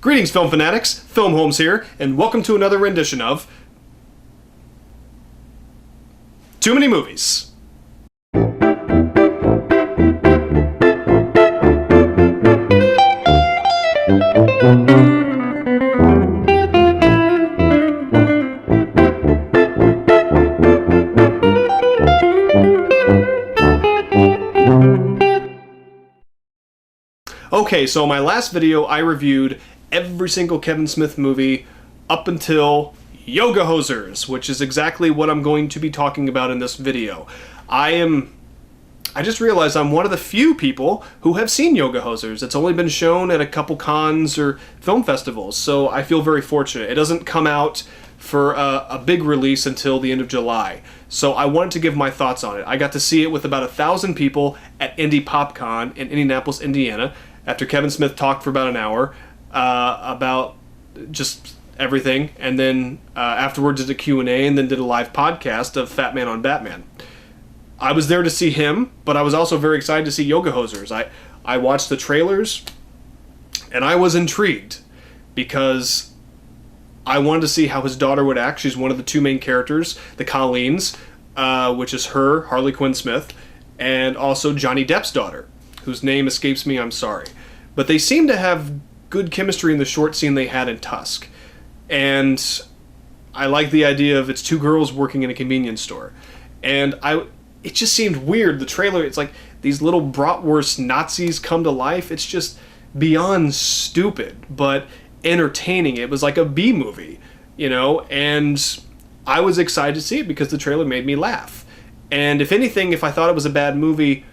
Greetings, film fanatics. Filmholmes here, and welcome to another rendition of Too Many Movies. Okay, so in my last video, I reviewed every single Kevin Smith movie up until Yoga Hosers, which is exactly what I'm going to be talking about in this video. I just realized I'm one of the few people who have seen Yoga Hosers. It's only been shown at a couple cons or film festivals, so I feel very fortunate. It doesn't come out for a big release until the end of July. So I wanted to give my thoughts on it. I got to see it with about 1,000 people at Indie PopCon in Indianapolis, Indiana, after Kevin Smith talked for about an hour about just everything, and then afterwards did a Q&A, and then did a live podcast of Fat Man on Batman. I was there to see him, but I was also very excited to see Yoga Hosers. I watched the trailers, and I was intrigued, because I wanted to see how his daughter would act. She's one of the two main characters, the Colleens, which is her, Harley Quinn Smith, and also Johnny Depp's daughter, whose name escapes me, I'm sorry. But they seem to have good chemistry in the short scene they had in Tusk. And I like the idea of it's two girls working in a convenience store. And it just seemed weird. The trailer, it's like these little bratwurst Nazis come to life. It's just beyond stupid, but entertaining. It was like a B movie, you know? And I was excited to see it because the trailer made me laugh. And if anything, if I thought it was a bad movie,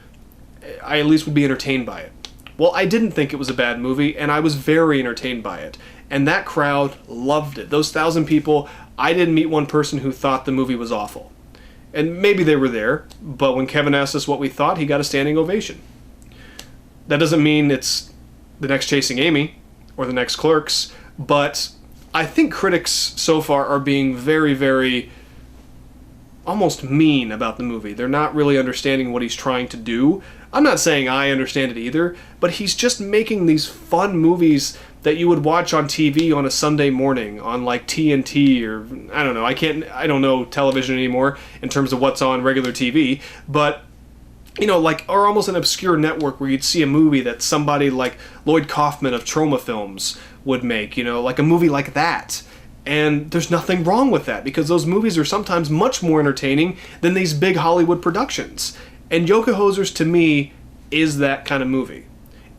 I at least would be entertained by it. Well, I didn't think it was a bad movie, and I was very entertained by it. And that crowd loved it. Those 1,000 people, I didn't meet one person who thought the movie was awful. And maybe they were there, but when Kevin asked us what we thought, he got a standing ovation. That doesn't mean it's the next Chasing Amy or the next Clerks, but I think critics so far are being very, very almost mean about the movie. They're not really understanding what he's trying to do. I'm not saying I understand it either, but he's just making these fun movies that you would watch on TV on a Sunday morning on like TNT or I don't know. I don't know television anymore in terms of what's on regular TV, but you know, like, or almost an obscure network where you'd see a movie that somebody like Lloyd Kaufman of Troma Films would make, you know, like a movie like that. And there's nothing wrong with that, because those movies are sometimes much more entertaining than these big Hollywood productions. And Yoga Hosers, to me, is that kind of movie.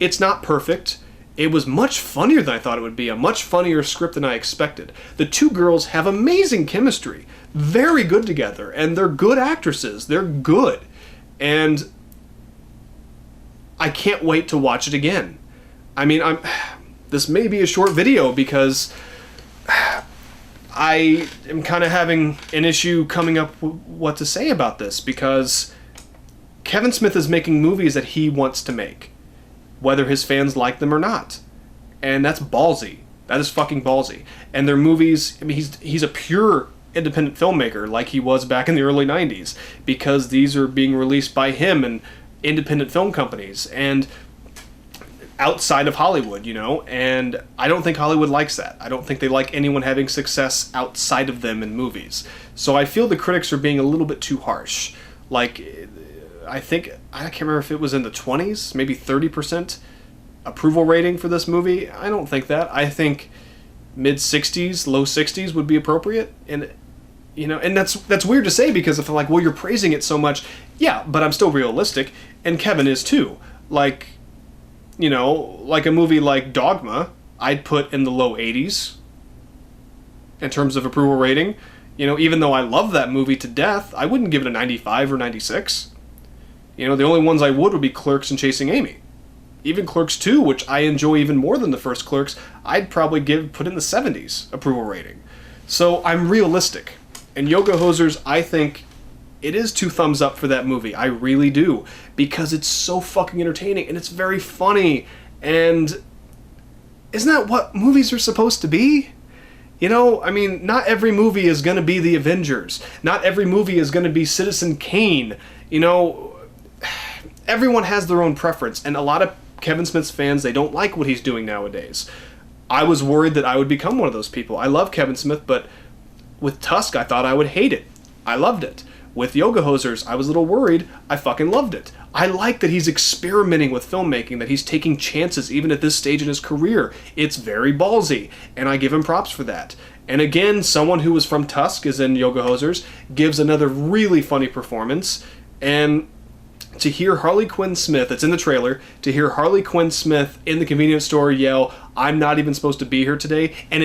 It's not perfect. It was much funnier than I thought it would be, a much funnier script than I expected. The two girls have amazing chemistry, very good together, and they're good actresses. They're good. And I can't wait to watch it again. I mean, this may be a short video because I am kind of having an issue coming up with what to say about this, because Kevin Smith is making movies that he wants to make, whether his fans like them or not. And that's ballsy. That is fucking ballsy. And their movies, I mean, he's a pure independent filmmaker like he was back in the early 90s, because these are being released by him and independent film companies and outside of Hollywood, you know, and I don't think Hollywood likes that. I don't think they like anyone having success outside of them in movies. So I feel the critics are being a little bit too harsh. Like, I can't remember if it was in the 20s, maybe 30% approval rating for this movie. I don't think that. I think mid-60s, low 60s would be appropriate. And you know, and that's weird to say, because if I'm like, well, you're praising it so much. Yeah, but I'm still realistic, and Kevin is too. Like, you know, like a movie like Dogma, I'd put in the low 80s in terms of approval rating. You know, even though I love that movie to death, I wouldn't give it a 95 or 96. You know, the only ones I would be Clerks and Chasing Amy. Even Clerks 2, which I enjoy even more than the first Clerks, I'd probably put in the 70s approval rating. So I'm realistic. And Yoga Hosers, I think it is 2 thumbs up for that movie. I really do. Because it's so fucking entertaining, and it's very funny. And isn't that what movies are supposed to be? You know, I mean, not every movie is going to be The Avengers. Not every movie is going to be Citizen Kane. You know, everyone has their own preference, and a lot of Kevin Smith's fans, they don't like what he's doing nowadays. I was worried that I would become one of those people. I love Kevin Smith, but with Tusk, I thought I would hate it. I loved it. With Yoga Hosers, I was a little worried. I fucking loved it. I like that he's experimenting with filmmaking, that he's taking chances even at this stage in his career. It's very ballsy, and I give him props for that. And again, someone who was from Tusk is in Yoga Hosers, gives another really funny performance. And to hear Harley Quinn Smith, it's in the trailer, to hear Harley Quinn Smith in the convenience store yell, "I'm not even supposed to be here today," and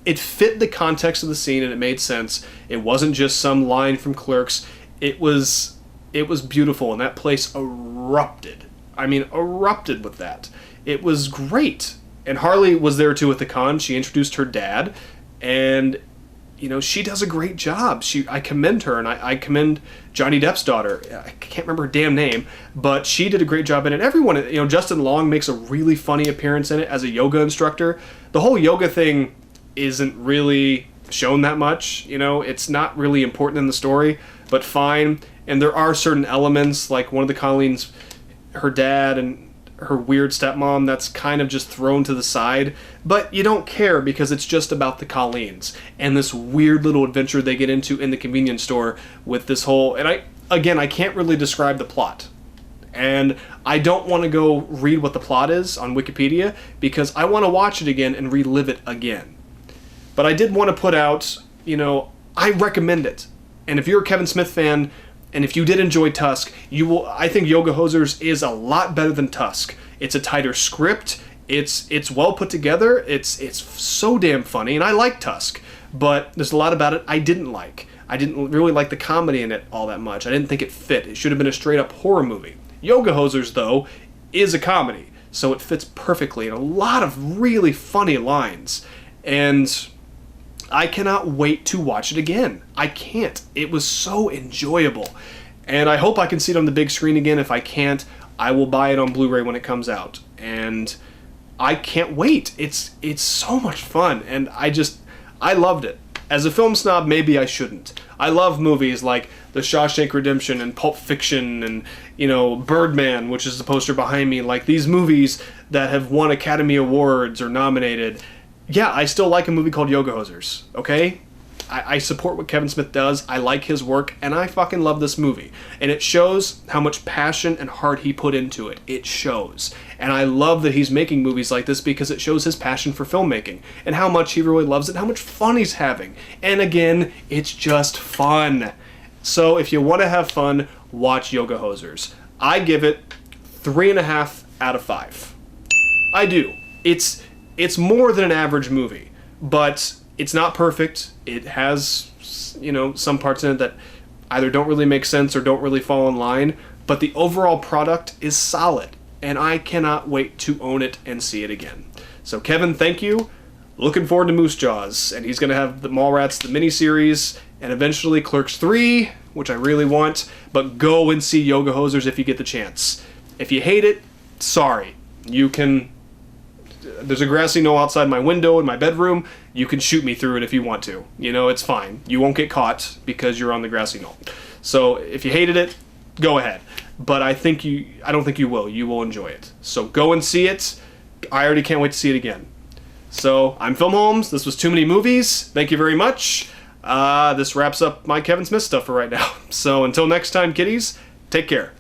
it fit the context of the scene and it made sense. It wasn't just some line from Clerks. It was beautiful, and that place erupted. I mean, erupted with that. It was great. And Harley was there too at the con. She introduced her dad, and you know, she does a great job. I commend her, and I commend Johnny Depp's daughter. I can't remember her damn name, but she did a great job in it. Everyone, you know, Justin Long makes a really funny appearance in it as a yoga instructor. The whole yoga thing isn't really shown that much, you know, it's not really important in the story, but fine. And there are certain elements, like one of the Colleen's, her dad and her weird stepmom, that's kind of just thrown to the side, but you don't care because it's just about the Colleens and this weird little adventure they get into in the convenience store with this whole, and I can't really describe the plot. And I don't want to go read what the plot is on Wikipedia because I want to watch it again and relive it again. But I did want to put out, you know, I recommend it. And if you're a Kevin Smith fan, and if you did enjoy Tusk, you will. I think Yoga Hosers is a lot better than Tusk. It's a tighter script. It's well put together. It's so damn funny, and I like Tusk. But there's a lot about it I didn't like. I didn't really like the comedy in it all that much. I didn't think it fit. It should have been a straight up horror movie. Yoga Hosers, though, is a comedy, so it fits perfectly, and a lot of really funny lines. And I cannot wait to watch it again. I can't. It was so enjoyable. And I hope I can see it on the big screen again. If I can't, I will buy it on Blu-ray when it comes out. And I can't wait. It's so much fun. And I loved it. As a film snob, maybe I shouldn't. I love movies like The Shawshank Redemption and Pulp Fiction and, you know, Birdman, which is the poster behind me. Like these movies that have won Academy Awards or nominated. Yeah, I still like a movie called Yoga Hosers, okay? I support what Kevin Smith does, I like his work, and I fucking love this movie. And it shows how much passion and heart he put into it. It shows. And I love that he's making movies like this because it shows his passion for filmmaking, and how much he really loves it, how much fun he's having. And again, it's just fun. So if you want to have fun, watch Yoga Hosers. I give it 3.5 out of 5. I do. It's more than an average movie, but it's not perfect. It has, you know, some parts in it that either don't really make sense or don't really fall in line, but the overall product is solid, and I cannot wait to own it and see it again. So Kevin, thank you. Looking forward to Moose Jaws, and he's going to have the Mallrats, the miniseries, and eventually Clerks 3, which I really want, but go and see Yoga Hosers if you get the chance. If you hate it, sorry. You can... There's a grassy knoll outside my window in my bedroom. You can shoot me through it if you want to. You know, it's fine. You won't get caught because you're on the grassy knoll. So if you hated it, go ahead. But I don't think you will. You will enjoy it. So go and see it. I already can't wait to see it again. So I'm Filmholmes. This was Too Many Movies. Thank you very much. This wraps up my Kevin Smith stuff for right now. So until next time, kiddies, take care.